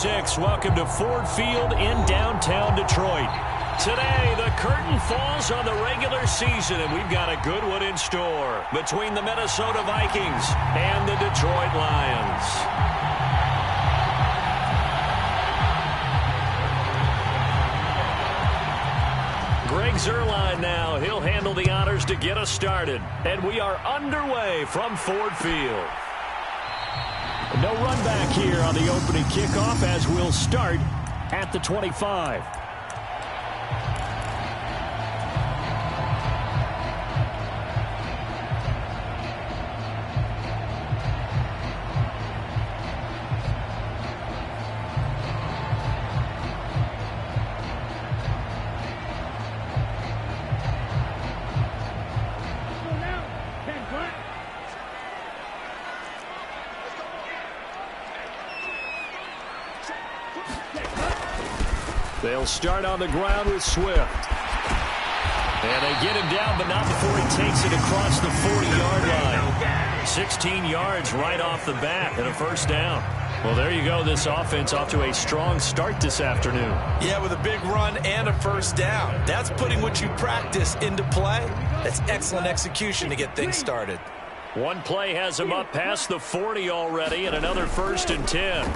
Welcome to Ford Field in downtown Detroit. Today, the curtain falls on the regular season, and we've got a good one in store between the Minnesota Vikings and the Detroit Lions. Greg Zuerlein now. He'll handle the honors to get us started. And we are underway from Ford Field. No run back here on the opening kickoff as we'll start at the 25. They'll start on the ground with Swift. And they get him down, but not before he takes it across the 40-yard line. 16 yards right off the bat and a first down. Well, there you go. This offense off to a strong start this afternoon. Yeah, with a big run and a first down. That's putting what you practice into play. That's excellent execution to get things started. One play has him up past the 40 already, and another 1st and 10.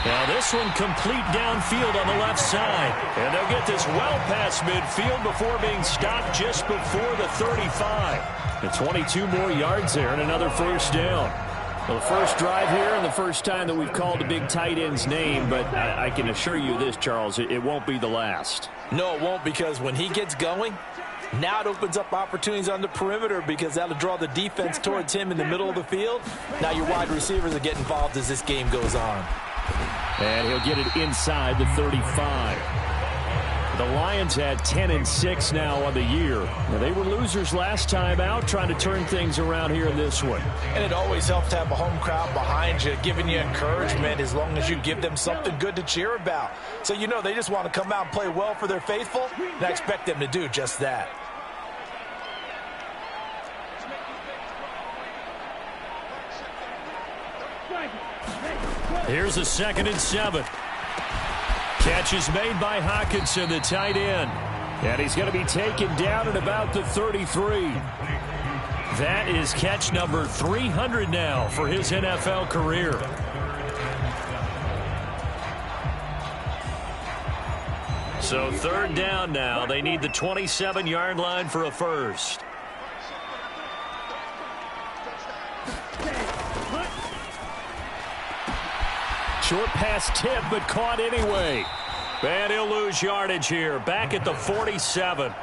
Now this one complete downfield on the left side. And they'll get this well past midfield before being stopped just before the 35. And 22 more yards there and another first down. Well, the first drive here and the first time that we've called a big tight end's name, but I can assure you this, Charles, it won't be the last. No, it won't, because when he gets going, now it opens up opportunities on the perimeter because that'll draw the defense towards him in the middle of the field. Now your wide receivers will get involved as this game goes on. And he'll get it inside the 35. The Lions had 10-6 now on the year. Now, they were losers last time out, trying to turn things around here in this one. And it always helps to have a home crowd behind you, giving you encouragement as long as you give them something good to cheer about. So you know they just want to come out and play well for their faithful, and I expect them to do just that. Here's a 2nd and 7. Catch is made by Hockenson, the tight end. And he's going to be taken down at about the 33. That is catch number 300 now for his NFL career. So 3rd down now. They need the 27-yard line for a first. Short pass tip, but caught anyway. And he'll lose yardage here, back at the 47.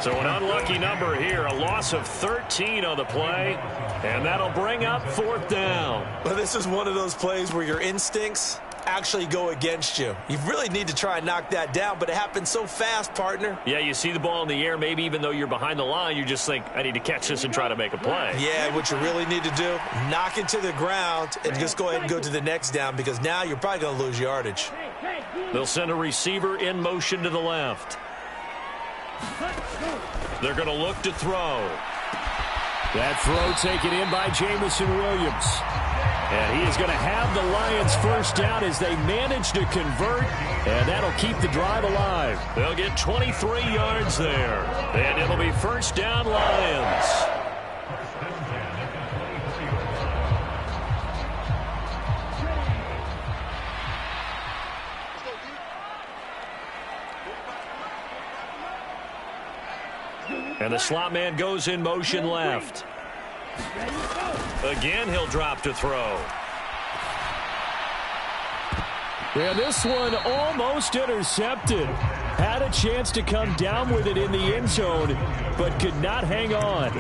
So an unlucky number here, a loss of 13 on the play, and that'll bring up 4th down. Well, this is one of those plays where your instincts actually go against you. You really need to try and knock that down, but it happens so fast, partner. Yeah, you see the ball in the air, maybe even though you're behind the line, you just think, I need to catch this and try to make a play. Yeah, what you really need to do, knock it to the ground and just go ahead and go to the next down, because now you're probably going to lose yardage. They'll send a receiver in motion to the left. They're going to look to throw. That throw taken in by Jamison Williams. And he is going to have the Lions first down as they manage to convert, and that'll keep the drive alive. They'll get 23 yards there, and it'll be first down Lions. And the slot man goes in motion left. Again, he'll drop to throw. And this one almost intercepted. Had a chance to come down with it in the end zone, but could not hang on.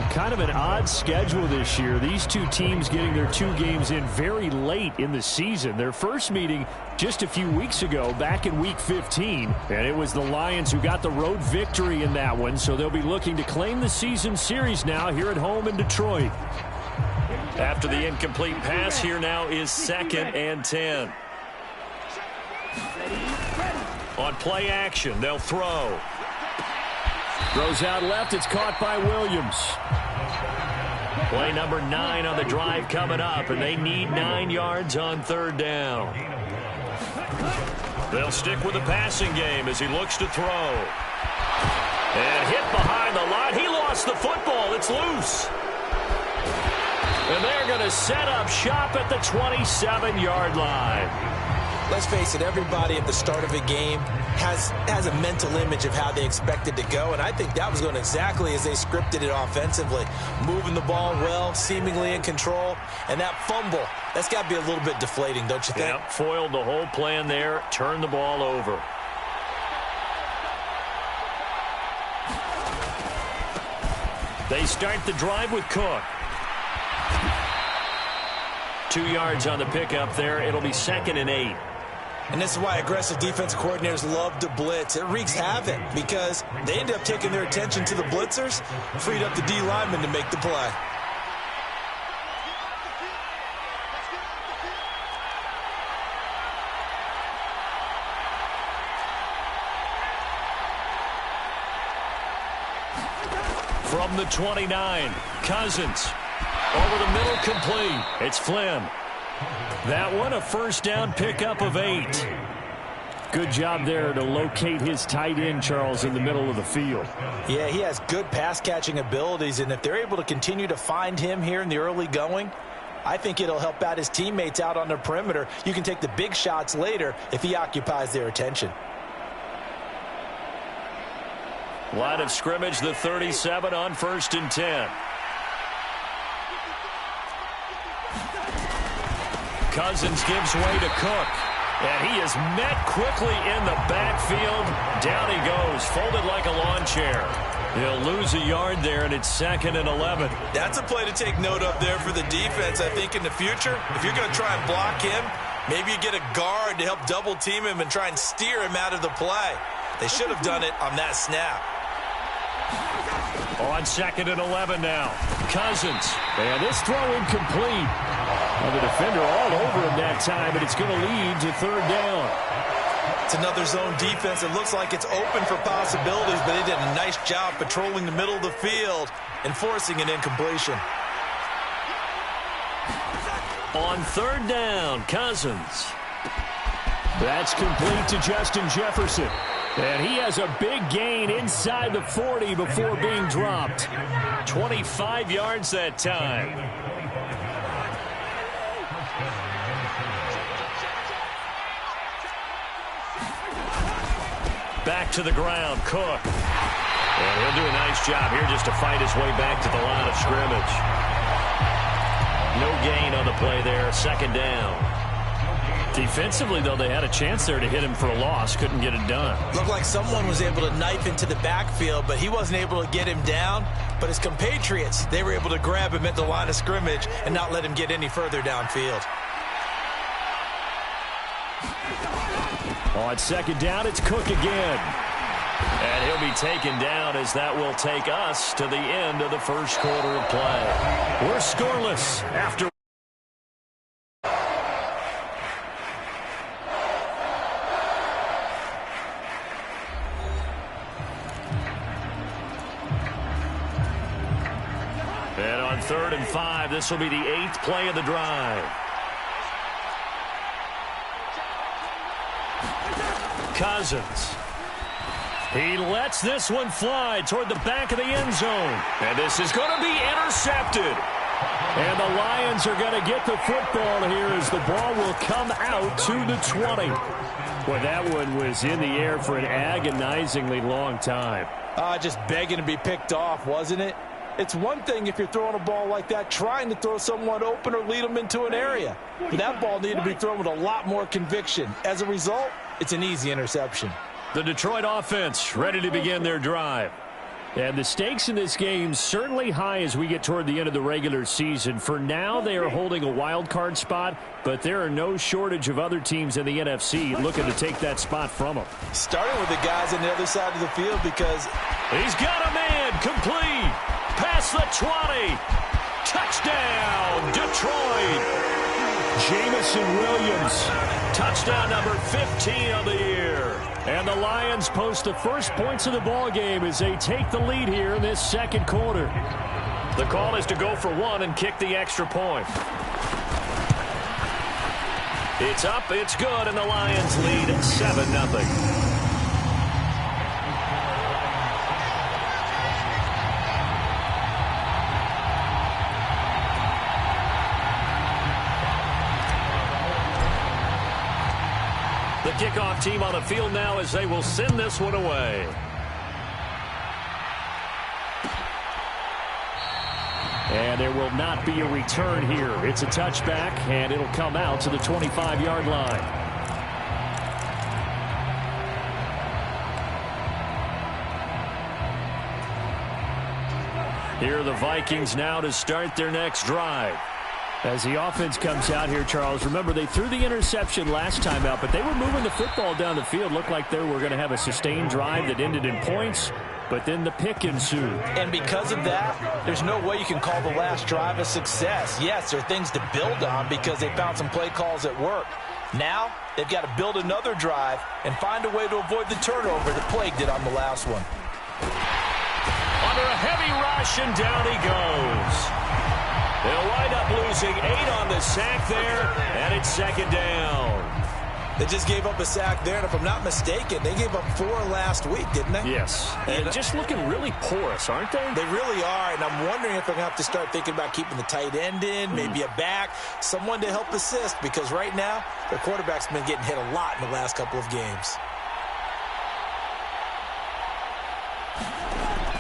Kind of an odd schedule this year. These two teams getting their 2 games in very late in the season. Their first meeting just a few weeks ago, back in Week 15. And it was the Lions who got the road victory in that one, so they'll be looking to claim the season series now here at home in Detroit. After the incomplete pass, here now is 2nd and 10. On play action, they'll throw. Throws out left. It's caught by Williams. Play number 9 on the drive coming up, and they need 9 yards on 3rd down. They'll stick with the passing game as he looks to throw. And hit behind the line. He lost the football. It's loose. And they're going to set up shop at the 27-yard line. Let's face it, everybody at the start of a game has a mental image of how they expect it to go, and I think that was going exactly as they scripted it offensively. Moving the ball well, seemingly in control, and that fumble, that's got to be a little bit deflating, don't you think? Yep, foiled the whole plan there, turned the ball over. They start the drive with Cook. 2 yards on the pickup there. It'll be 2nd and 8. And this is why aggressive defensive coordinators love to blitz. It wreaks havoc because they end up taking their attention to the blitzers, freed up the D lineman to make the play. From the 29, Cousins. Over the middle, complete. It's Flynn. That one, a 1st down pickup of 8. Good job there to locate his tight end, Charles, in the middle of the field. Yeah, he has good pass-catching abilities, and if they're able to continue to find him here in the early going, I think it'll help out his teammates out on the perimeter. You can take the big shots later if he occupies their attention. Line of scrimmage, the 37 on 1st and 10. Cousins gives way to Cook. And he is met quickly in the backfield. Down he goes, folded like a lawn chair. He'll lose a yard there, and it's 2nd and 11. That's a play to take note of there for the defense, I think, in the future. If you're going to try and block him, maybe you get a guard to help double-team him and try and steer him out of the play. They should have done it on that snap. On 2nd and 11 now. Cousins. And this throw incomplete. Well, the defender all over him that time, and it's going to lead to 3rd down. It's another zone defense. It looks like it's open for possibilities, but they did a nice job patrolling the middle of the field and forcing an incompletion. On 3rd down, Cousins. That's complete to Justin Jefferson. And he has a big gain inside the 40 before being dropped. 25 yards that time. Back to the ground, Cook. And he'll do a nice job here just to fight his way back to the line of scrimmage. No gain on the play there, 2nd down. Defensively, though, they had a chance there to hit him for a loss. Couldn't get it done. Looked like someone was able to knife into the backfield, but he wasn't able to get him down. But his compatriots, they were able to grab him at the line of scrimmage and not let him get any further downfield. On 2nd down, it's Cook again. And he'll be taken down as that will take us to the end of the 1st quarter of play. We're scoreless after. And on 3rd and 5, this will be the 8th play of the drive. Cousins. He lets this one fly toward the back of the end zone. And this is going to be intercepted. And the Lions are going to get the football here as the ball will come out to the 20. Well, that one was in the air for an agonizingly long time. Just begging to be picked off, wasn't it? It's one thing if you're throwing a ball like that, trying to throw someone open or lead them into an area. But that ball needed to be thrown with a lot more conviction. As a result, it's an easy interception. The Detroit offense ready to begin their drive. And the stakes in this game certainly high as we get toward the end of the regular season. For now, they are holding a wild card spot, but there are no shortage of other teams in the NFC looking to take that spot from them. Starting with the guys on the other side of the field because he's got a man complete. Past the 20. Touchdown, Detroit. Jamison Williams. Touchdown number 15 of the year. And the Lions post the first points of the ball game as they take the lead here in this 2nd quarter. The call is to go for one and kick the extra point. It's up, it's good, and the Lions lead 7-0. The kickoff team on the field now as they will send this one away. And there will not be a return here. It's a touchback, and it'll come out to the 25-yard line. Here are the Vikings now to start their next drive. As the offense comes out here, Charles, remember they threw the interception last time out, but they were moving the football down the field. Looked like they were going to have a sustained drive that ended in points, but then the pick ensued. And because of that, there's no way you can call the last drive a success. Yes, there are things to build on because they found some play calls that work. Now, they've got to build another drive and find a way to avoid the turnover that plagued it on the last one. Under a heavy rush, and down he goes. They'll wind up losing 8 on the sack there, and it's second down. They just gave up a sack there, and if I'm not mistaken, they gave up 4 last week, didn't they? Yes. And just looking really porous, aren't they? They really are, and I'm wondering if they're going to have to start thinking about keeping the tight end in, maybe a back, someone to help assist, because right now, their quarterback's been getting hit a lot in the last couple of games.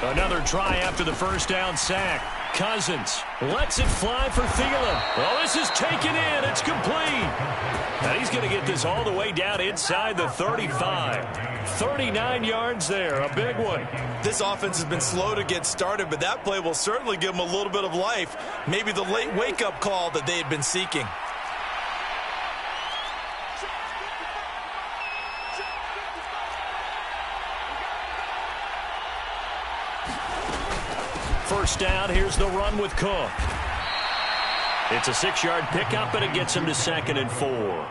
Another try after the first down sack. Cousins lets it fly for Thielen. Well, this is taken in. It's complete. And he's going to get this all the way down inside the 35. 39 yards there. A big one. This offense has been slow to get started, but that play will certainly give them a little bit of life. Maybe the late wake-up call that they had been seeking. First down, here's the run with Cook. It's a 6-yard pickup, and it gets him to 2nd and 4.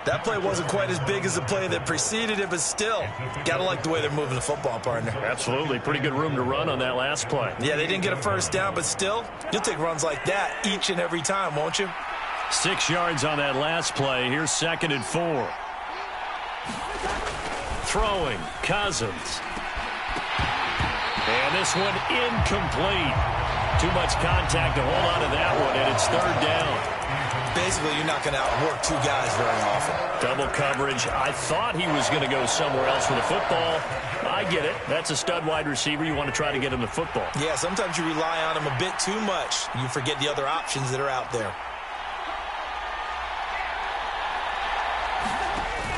That play wasn't quite as big as the play that preceded it, but still, got to like the way they're moving the football, partner. Absolutely. Pretty good room to run on that last play. Yeah, they didn't get a first down, but still, you'll take runs like that each and every time, won't you? 6 yards on that last play. Here's 2nd and 4. Throwing, Cousins. And this one incomplete. Too much contact to hold on to that one, and it's 3rd down. Basically, you're not going to outwork 2 guys very often. Double coverage. I thought he was going to go somewhere else with the football. I get it. That's a stud wide receiver. You want to try to get him the football. Yeah, sometimes you rely on him a bit too much. You forget the other options that are out there.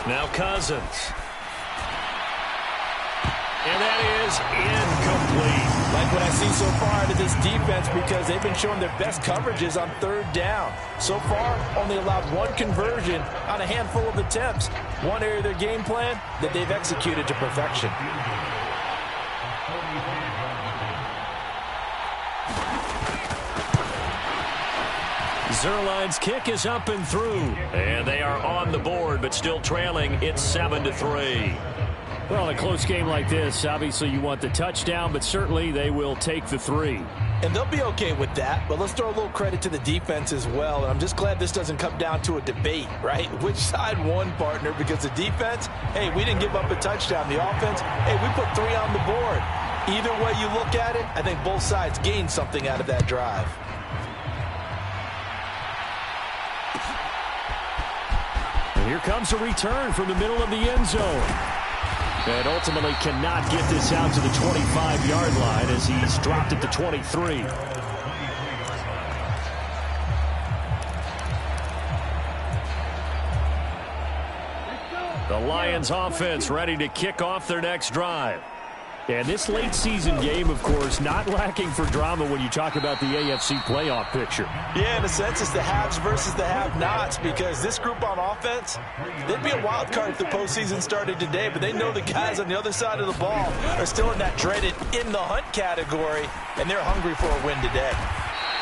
Now Cousins. And that is incomplete. Like what I see so far out of this defense, because they've been showing their best coverages on 3rd down. So far, only allowed 1 conversion on a handful of attempts. One area of their game plan that they've executed to perfection. Zerline's kick is up and through. And they are on the board, but still trailing. It's 7-3. Well, in a close game like this, obviously you want the touchdown, but certainly they will take the 3. And they'll be okay with that, but let's throw a little credit to the defense as well. And I'm just glad this doesn't come down to a debate, right? Which side won, partner? Because the defense, hey, we didn't give up a touchdown. The offense, hey, we put 3 on the board. Either way you look at it, I think both sides gained something out of that drive. And here comes a return from the middle of the end zone. And ultimately cannot get this out to the 25-yard line as he's dropped at the 23. The Lions offense ready to kick off their next drive. And this late season game, of course, not lacking for drama when you talk about the AFC playoff picture. Yeah, in a sense, it's the haves versus the have-nots, because this group on offense, they'd be a wild card if the postseason started today, but they know the guys on the other side of the ball are still in that dreaded in-the-hunt category, and they're hungry for a win today.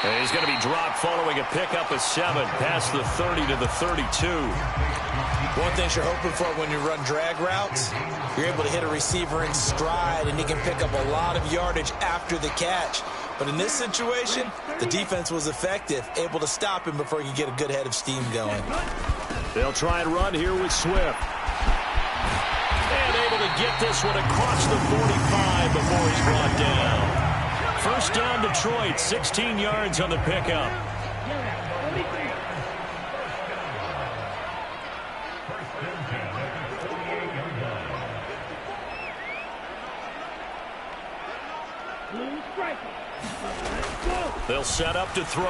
And he's going to be dropped following a pickup of 7 past the 30 to the 32. One thing you're hoping for when you run drag routes, you're able to hit a receiver in stride, and he can pick up a lot of yardage after the catch. But in this situation, the defense was effective, able to stop him before he could get a good head of steam going. They'll try and run here with Swift. And able to get this one across the 45 before he's brought down. First down, Detroit, 16 yards on the pickup. They'll set up to throw.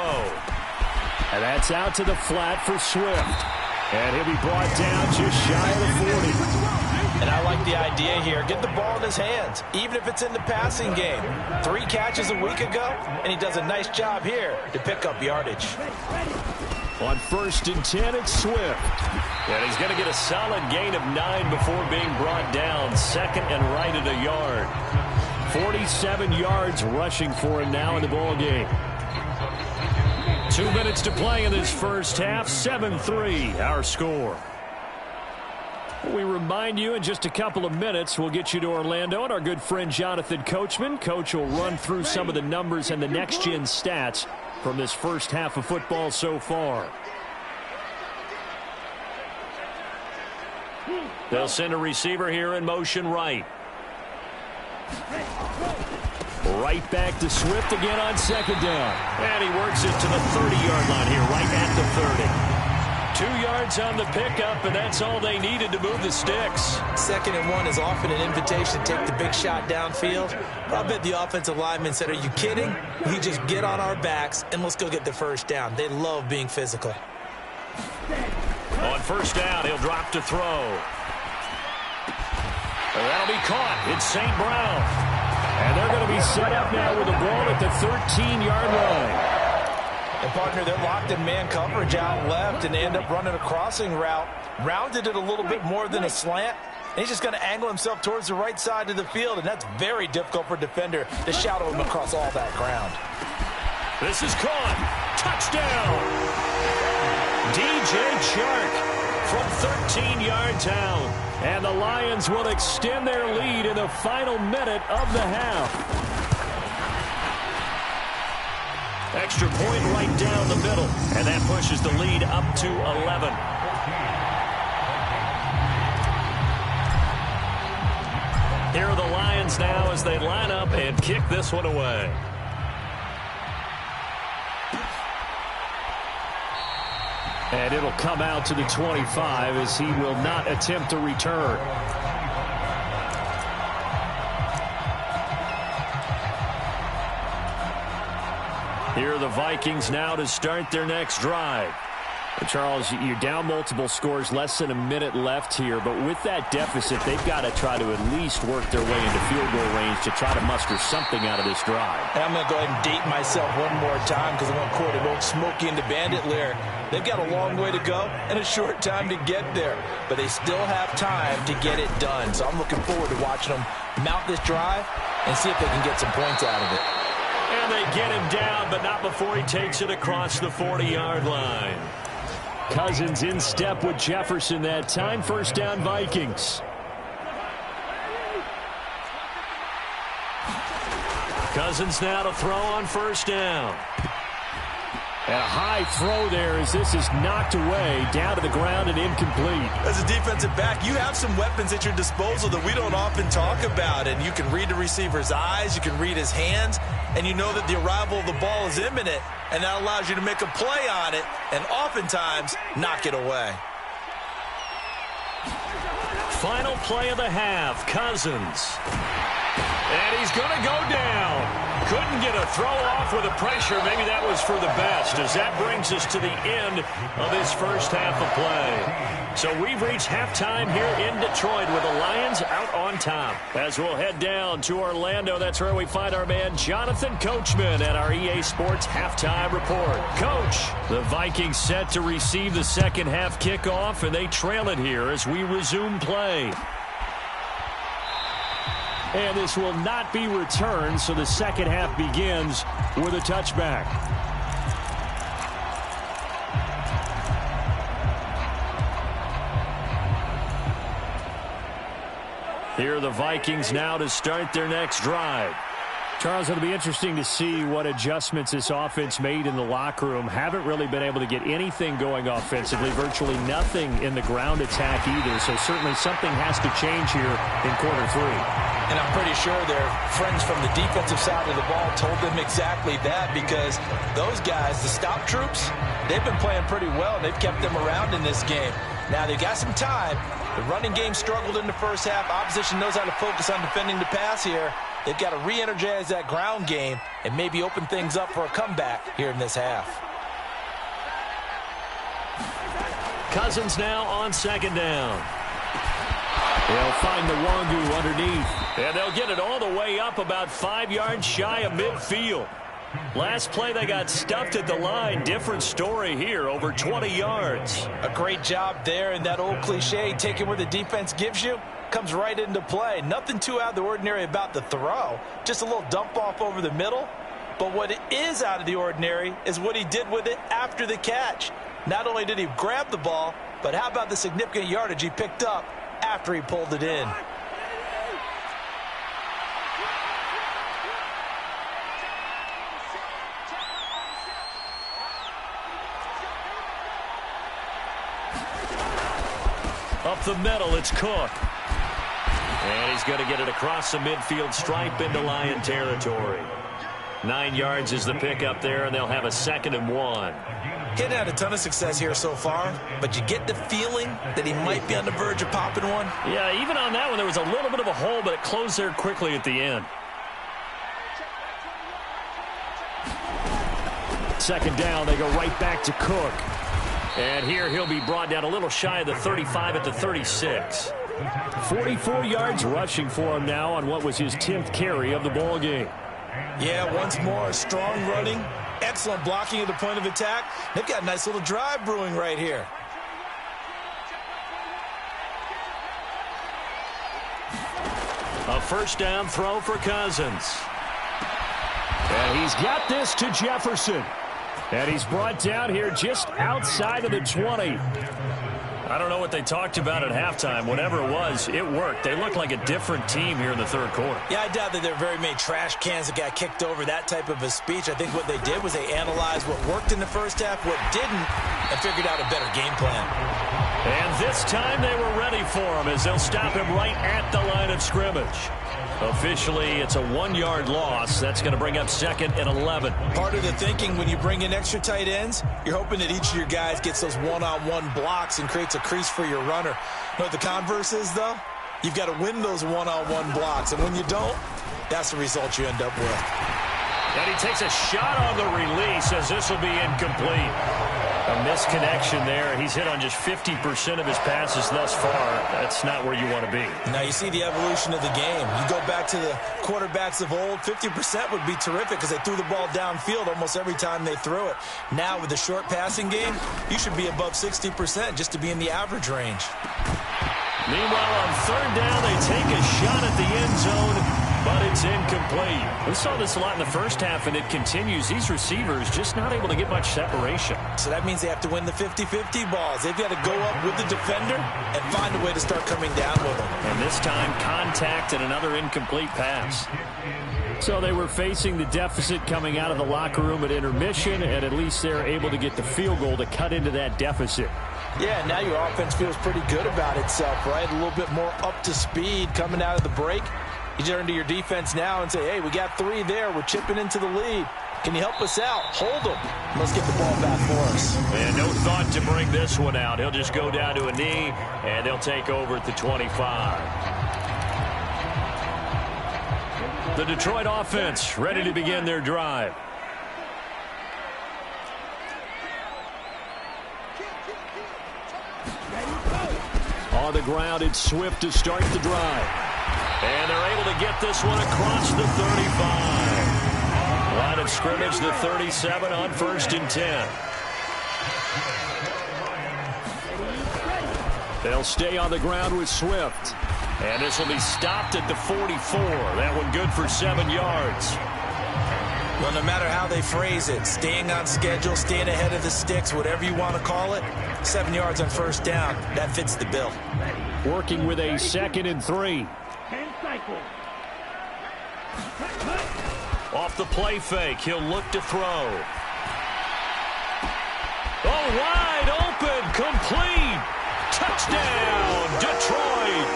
And that's out to the flat for Swift. And he'll be brought down just shy of the 40. And I like the idea here. Get the ball in his hands, even if it's in the passing game. 3 catches a week ago, and he does a nice job here to pick up yardage. On 1st and 10, it's Swift. And he's going to get a solid gain of 9 before being brought down. Second and right at a yard. 47 yards rushing for him now in the ball game. 2 minutes to play in this first half. 7-3, our score. We remind you in just a couple of minutes we'll get you to Orlando and our good friend Jonathan Coachman. Coach will run through some of the numbers and the next-gen stats from this first half of football so far. They'll send a receiver here in motion right. Right back to Swift again on 2nd down. And he works it to the 30-yard line here, right at the 30. 2 yards on the pickup, and that's all they needed to move the sticks. 2nd and 1 is often an invitation to take the big shot downfield. But I bet the offensive lineman said, are you kidding? We just get on our backs, and let's go get the first down. They love being physical. On 1st down, he'll drop to throw. That'll be caught. It's St. Brown. And they're going to be set up now with the ball at the 13-yard line. And, partner, they're locked in man coverage out left, and they end up running a crossing route. Rounded it a little bit more than a slant. And he's just going to angle himself towards the right side of the field, and that's very difficult for a defender to shadow him across all that ground. This is caught. Touchdown. DJ Chark from 13 yards out. And the Lions will extend their lead in the final minute of the half. Extra point right down the middle. And that pushes the lead up to 11. Here are the Lions now as they line up and kick this one away. And it'll come out to the 25 as he will not attempt to return. Here are the Vikings now to start their next drive. Charles, you're down multiple scores, less than a minute left here, but with that deficit, they've got to try to at least work their way into field goal range to try to muster something out of this drive. And I'm going to go ahead and date myself one more time because I want to quote an old Smokey and the Bandit lyric. They've got a long way to go and a short time to get there, but they still have time to get it done. So I'm looking forward to watching them mount this drive and see if they can get some points out of it. And they get him down, but not before he takes it across the 40-yard line. Cousins in step with Jefferson that time. First down, Vikings. Cousins now to throw on first down. And a high throw there as this is knocked away, down to the ground and incomplete. As a defensive back, you have some weapons at your disposal that we don't often talk about. And you can read the receiver's eyes, you can read his hands, and you know that the arrival of the ball is imminent. And that allows you to make a play on it and oftentimes knock it away. Final play of the half, Cousins. And he's going to go down. Couldn't get a throw off with the pressure. Maybe that was for the best, as that brings us to the end of this first half of play. So we've reached halftime here in Detroit with the Lions out on top. As we'll head down to Orlando, that's where we find our man Jonathan Coachman at our EA Sports halftime report. Coach, the Vikings set to receive the second half kickoff, and they trail it here as we resume play. And this will not be returned, so the second half begins with a touchback. Here are the Vikings now to start their next drive. Charles, it'll be interesting to see what adjustments this offense made in the locker room. Haven't really been able to get anything going offensively, virtually nothing in the ground attack either. So certainly something has to change here in quarter three. And I'm pretty sure their friends from the defensive side of the ball told them exactly that, because those guys, the stop troops, they've been playing pretty well, and they've kept them around in this game. Now, they've got some time. The running game struggled in the first half. Opposition knows how to focus on defending the pass here. They've got to re-energize that ground game and maybe open things up for a comeback here in this half. Cousins now on second down. They'll find the Wangu underneath. And they'll get it all the way up about 5 yards shy of midfield. Last play they got stuffed at the line. Different story here, over 20 yards. A great job there, and that old cliche, taking what the defense gives you, comes right into play. Nothing too out of the ordinary about the throw. Just a little dump off over the middle. But what is out of the ordinary is what he did with it after the catch. Not only did he grab the ball, but how about the significant yardage he picked up after he pulled it in. Up the middle, it's Cook. And he's going to get it across the midfield stripe into Lion territory. 9 yards is the pickup there, and they'll have a 2nd and 1. He hadn't had a ton of success here so far, but you get the feeling that he might be on the verge of popping one. Yeah, even on that one, there was a little bit of a hole, but it closed there quickly at the end. 2nd down, they go right back to Cook. And here he'll be brought down a little shy of the 35 at the 36. 44 yards rushing for him now on what was his 10th carry of the ball game. Yeah, once more, strong running, excellent blocking at the point of attack. They've got a nice little drive brewing right here. A 1st down throw for Cousins. And he's got this to Jefferson. And he's brought down here just outside of the 20. I don't know what they talked about at halftime. Whatever it was, it worked. They look like a different team here in the 3rd quarter. Yeah, I doubt that there are very many trash cans that got kicked over, that type of a speech. I think what they did was they analyzed what worked in the first half, what didn't, and figured out a better game plan. And this time they were ready for him as they'll stop him right at the line of scrimmage. Officially, it's a 1-yard loss. That's going to bring up 2nd and 11. Part of the thinking when you bring in extra tight ends, you're hoping that each of your guys gets those one-on-one blocks and creates a crease for your runner. You know what the converse is, though? You've got to win those one-on-one blocks, and when you don't, that's the result you end up with. And he takes a shot on the release as this will be incomplete. A misconnection there. He's hit on just 50% of his passes thus far. That's not where you want to be. Now you see the evolution of the game. You go back to the quarterbacks of old, 50% would be terrific because they threw the ball downfield almost every time they threw it. Now with the short passing game, you should be above 60% just to be in the average range. Meanwhile, on 3rd down, they take a shot at the end zone, but it's incomplete. We saw this a lot in the first half, and it continues. These receivers just not able to get much separation. So that means they have to win the 50-50 balls. They've got to go up with the defender and find a way to start coming down with them. And this time, contact and another incomplete pass. So they were facing the deficit coming out of the locker room at intermission, and at least they're able to get the field goal to cut into that deficit. Yeah, now your offense feels pretty good about itself, right? A little bit more up to speed coming out of the break. You turn to your defense now and say, hey, we got 3 there. We're chipping into the lead. Can you help us out? Hold them. Let's get the ball back for us. And no thought to bring this one out. He'll just go down to a knee, and they'll take over at the 25. The Detroit offense ready to begin their drive. On the ground, it's Swift to start the drive. And they're able to get this one across the 35. Line of scrimmage, the 37 on 1st and 10. They'll stay on the ground with Swift. And this will be stopped at the 44. That one good for 7 yards. Well, no matter how they phrase it, staying on schedule, staying ahead of the sticks, whatever you want to call it, 7 yards on 1st down, that fits the bill. Working with a 2nd and 3. Off the play fake, he'll look to throw. Oh, wide open, complete. Touchdown, Detroit.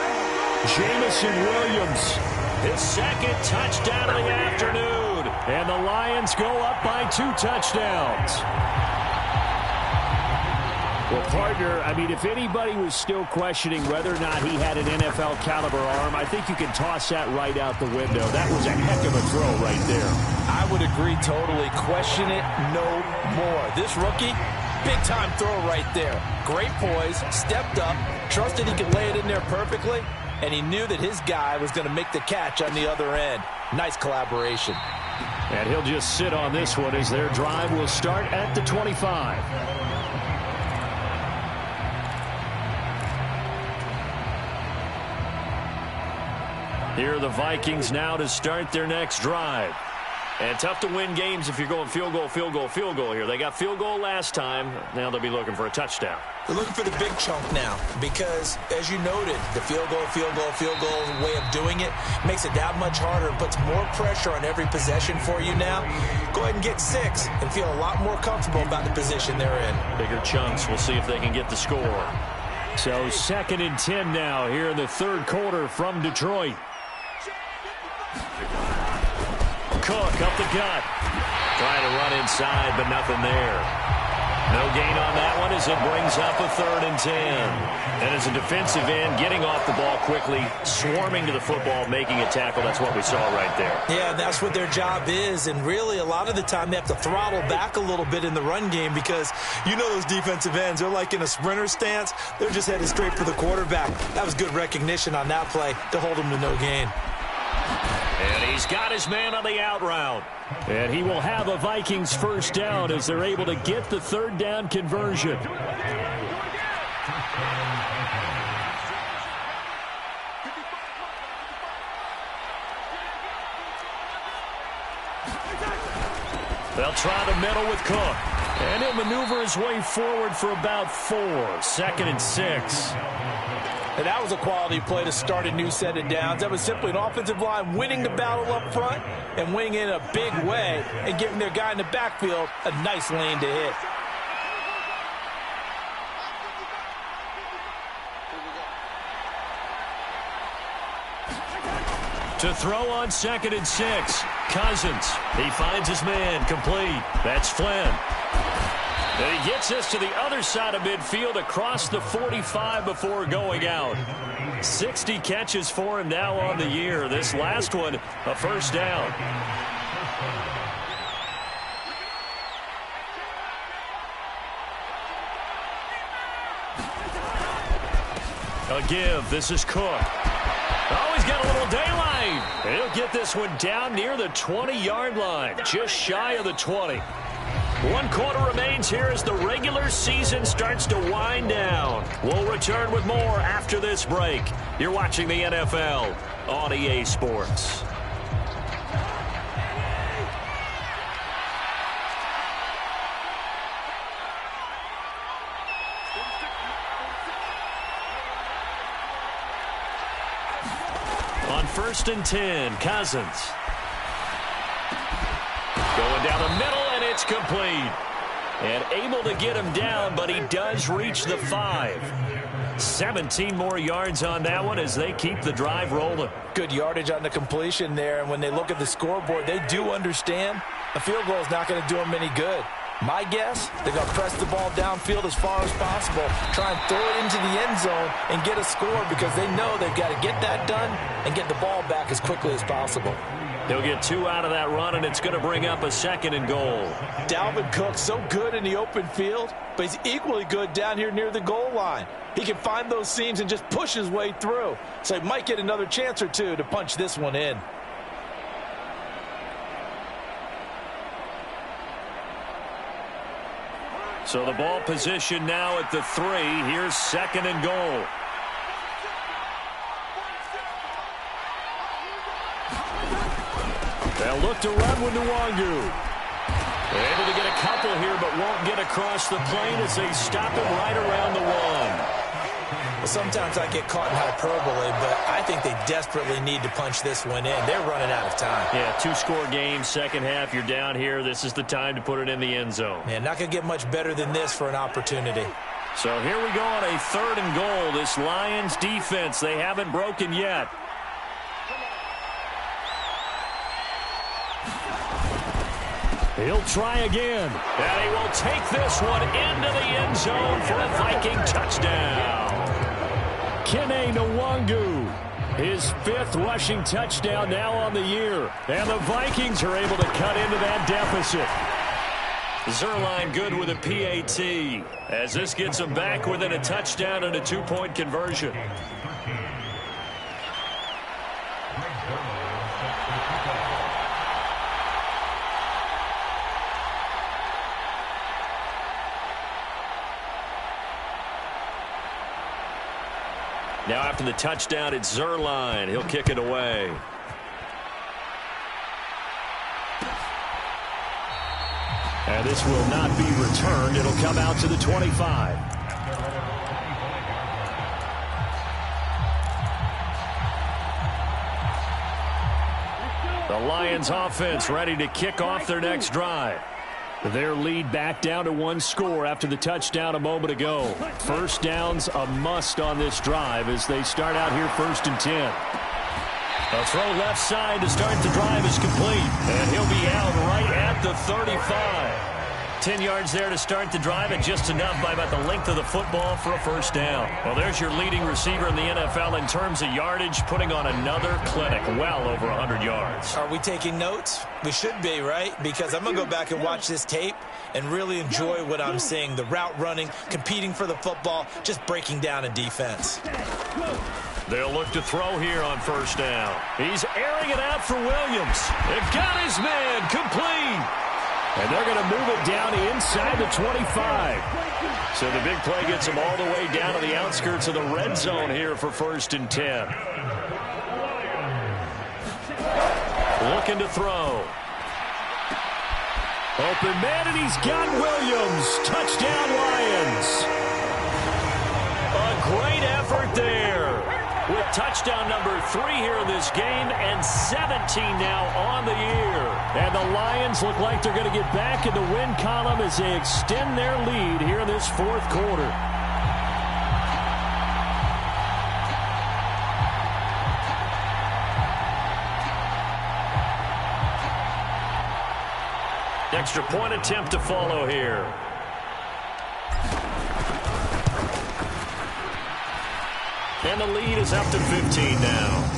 Jamison Williams, His second touchdown of the afternoon. and the Lions go up by 2 touchdowns. Well, partner, I mean, if anybody was still questioning whether or not he had an NFL caliber arm, I think you can toss that right out the window. That was a heck of a throw right there. I would agree totally. Question it no more. This rookie, big-time throw right there. Great poise, stepped up, trusted he could lay it in there perfectly, and he knew that his guy was going to make the catch on the other end. Nice collaboration. And he'll just sit on this one as their drive will start at the 25. Here are the Vikings now to start their next drive. And tough to win games if you're going field goal, field goal, field goal here. They got field goal last time. Now they'll be looking for a touchdown. They're looking for the big chunk now because, as you noted, the field goal way of doing it makes it that much harder and puts more pressure on every possession for you now. Go ahead and get 6 and feel a lot more comfortable about the position they're in. Bigger chunks. We'll see if they can get the score. So 2nd and 10 now here in the 3rd quarter from Detroit. Cook up the gut. Trying to run inside, but nothing there. No gain on that one as it brings up a 3rd and 10. And as a defensive end, getting off the ball quickly, swarming to the football, making a tackle. That's what we saw right there. Yeah, that's what their job is. And really, a lot of the time, they have to throttle back a little bit in the run game because you know those defensive ends, they're like in a sprinter stance. They're just headed straight for the quarterback. That was good recognition on that play to hold them to no gain. And he's got his man on the out route. And he will have a Vikings 1st down as they're able to get the 3rd down conversion. They'll try the middle with Cook. And he'll maneuver his way forward for about 4. 2nd and 6. And that was a quality play to start a new set of downs. That was simply an offensive line winning the battle up front and winning in a big way and giving their guy in the backfield a nice lane to hit. To throw on 2nd and 6. Cousins. He finds his man complete. That's Flynn. And he gets us to the other side of midfield across the 45 before going out. 60 catches for him now on the year. This last one, a 1st down. A give. This is Cook. Oh, he's got a little daylight. He'll get this one down near the 20-yard line, just shy of the 20. 1 quarter remains here as the regular season starts to wind down. We'll return with more after this break. You're watching the NFL on EA Sports. On 1st and 10, Cousins. Going down the middle, and it's complete. And able to get him down, but he does reach the 5. 17 more yards on that one as they keep the drive rolling. Good yardage on the completion there, and when they look at the scoreboard, they do understand a field goal is not going to do them any good. My guess, they're going to press the ball downfield as far as possible, try and throw it into the end zone and get a score because they know they've got to get that done and get the ball back as quickly as possible. He'll get 2 out of that run, and it's going to bring up a 2nd and goal. Dalvin Cook, so good in the open field, but he's equally good down here near the goal line. He can find those seams and just push his way through. So he might get another chance or two to punch this one in. So the ball position now at the 3. Here's 2nd and goal. They'll look to run with Nwangu. They're able to get a couple here, but won't get across the plane as they stop him right around the 1. Well, sometimes I get caught in hyperbole, but I think they desperately need to punch this one in. They're running out of time. Yeah, two-score game, second half, you're down here. This is the time to put it in the end zone. Man, not going to get much better than this for an opportunity. So here we go on a 3rd and goal. This Lions defense, they haven't broken yet. He'll try again. And he will take this one into the end zone for a Viking touchdown. Kene Nwangu, his 5th rushing touchdown now on the year. And the Vikings are able to cut into that deficit. Zerline good with a PAT as this gets him back within a touchdown and a 2-point conversion. Now after the touchdown, it's Zerline. He'll kick it away. And this will not be returned. It'll come out to the 25. The Lions offense ready to kick off their next drive. Their lead back down to 1 score after the touchdown a moment ago. First down's a must on this drive as they start out here 1st and 10. A throw left side to start the drive is complete. And he'll be out right at the 35. 10 yards there to start the drive, and just enough by about the length of the football for a first down. Well, there's your leading receiver in the NFL in terms of yardage, putting on another clinic, well over 100 yards. Are we taking notes? We should be, right? Because I'm going to go back and watch this tape and really enjoy what I'm seeing. The route running, competing for the football, just breaking down a defense. They'll look to throw here on first down. He's airing it out for Williams. They've got his man complete. And they're going to move it down inside the 25. So the big play gets him all the way down to the outskirts of the red zone here for 1st and 10. Looking to throw. Open man, and he's got Williams. Touchdown, Lions. A great effort there. With touchdown number 3 here in this game and 17 now on the year. And the Lions look like they're going to get back in the win column as they extend their lead here in this 4th quarter. Extra point attempt to follow here. And the lead is up to 15 now.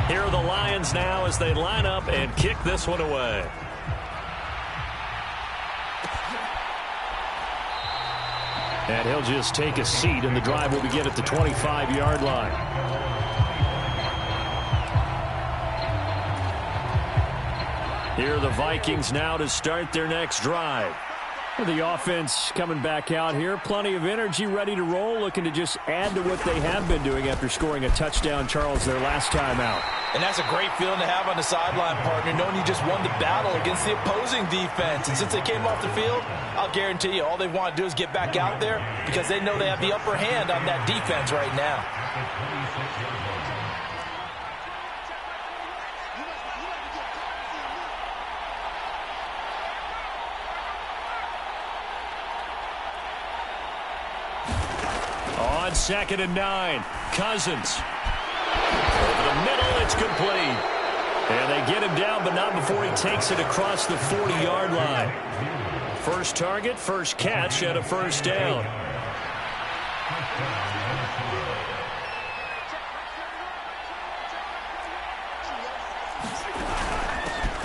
Here are the Lions now as they line up and kick this one away. And he'll just take a seat, and the drive will begin at the 25-yard line. Here are the Vikings now to start their next drive. The offense coming back out here. Plenty of energy, ready to roll, looking to just add to what they have been doing after scoring a touchdown, Charles, their last time out. And that's a great feeling to have on the sideline, partner, knowing you just won the battle against the opposing defense. And since they came off the field, I'll guarantee you all they want to do is get back out there because they know they have the upper hand on that defense right now. On 2nd and 9, Cousins. Over the middle, it's complete. And they get him down, but not before he takes it across the 40-yard line. First target, first catch, and a first down.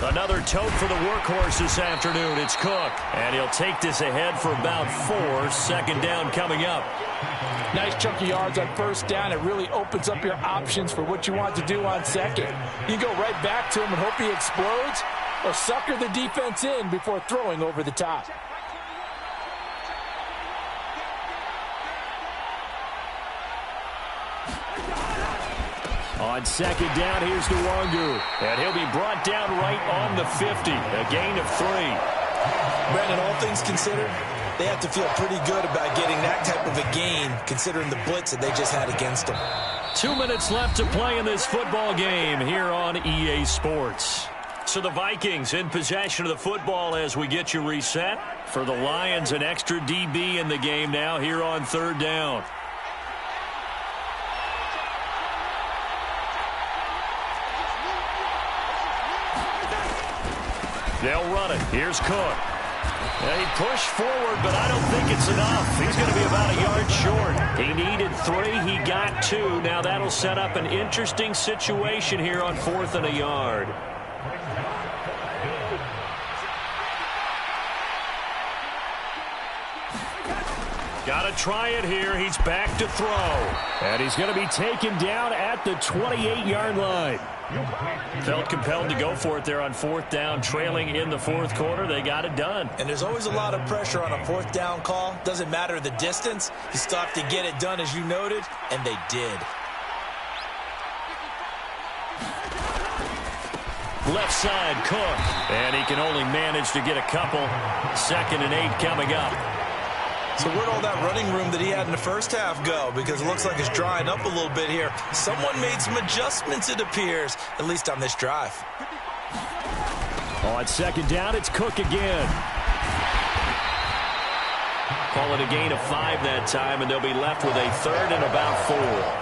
Another tote for the workhorse this afternoon. It's Cook. And he'll take this ahead for about 4. Second down coming up. Nice chunky yards on first down. It really opens up your options for what you want to do on second. You can go right back to him and hope he explodes, or sucker the defense in before throwing over the top. On second down, here's Nwangu. And he'll be brought down right on the 50. A gain of 3. Brandon, all things considered, they have to feel pretty good about getting that type of a gain, considering the blitz that they just had against them. 2 minutes left to play in this football game here on EA Sports. So the Vikings in possession of the football as we get you reset. For the Lions, an extra DB in the game now here on third down. They'll run it. Here's Cook. He pushed forward, but I don't think it's enough. He's going to be about a yard short. He needed 3. He got 2. Now that'll set up an interesting situation here on 4th and a yard. Got to try it here. He's back to throw. And he's going to be taken down at the 28-yard line. Felt compelled to go for it there on 4th down, trailing in the 4th quarter. They got it done. And there's always a lot of pressure on a 4th down call. Doesn't matter the distance. You still have to get it done, as you noted, and they did. Left side, Cook. And he can only manage to get a couple. 2nd and 8 coming up. So where'd all that running room that he had in the first half go? Because it looks like it's drying up a little bit here. Someone made some adjustments, it appears, at least on this drive. On second down, it's Cook again. Call it a gain of 5 that time, and they'll be left with a 3rd and about 4.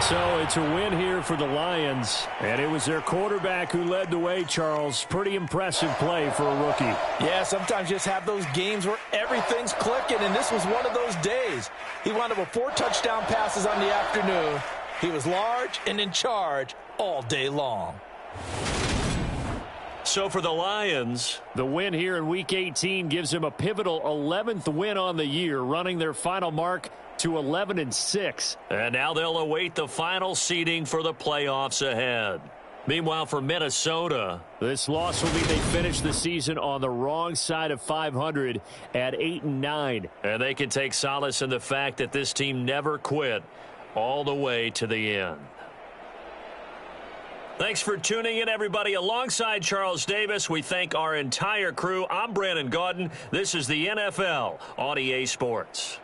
So it's a win here for the Lions, and it was their quarterback who led the way, Charles. Pretty impressive play for a rookie. Yeah, sometimes you just have those games where everything's clicking, and this was one of those days. He wound up with 4 touchdown passes on the afternoon. He was large and in charge all day long. So for the Lions, the win here in Week 18 gives them a pivotal 11th win on the year, running their final mark to 11-6. And now they'll await the final seeding for the playoffs ahead. Meanwhile, for Minnesota, this loss will mean they finish the season on the wrong side of 500 at 8-9. And they can take solace in the fact that this team never quit all the way to the end. Thanks for tuning in, everybody. Alongside Charles Davis, we thank our entire crew. I'm Brandon Gaudin. This is the NFL on EA Sports.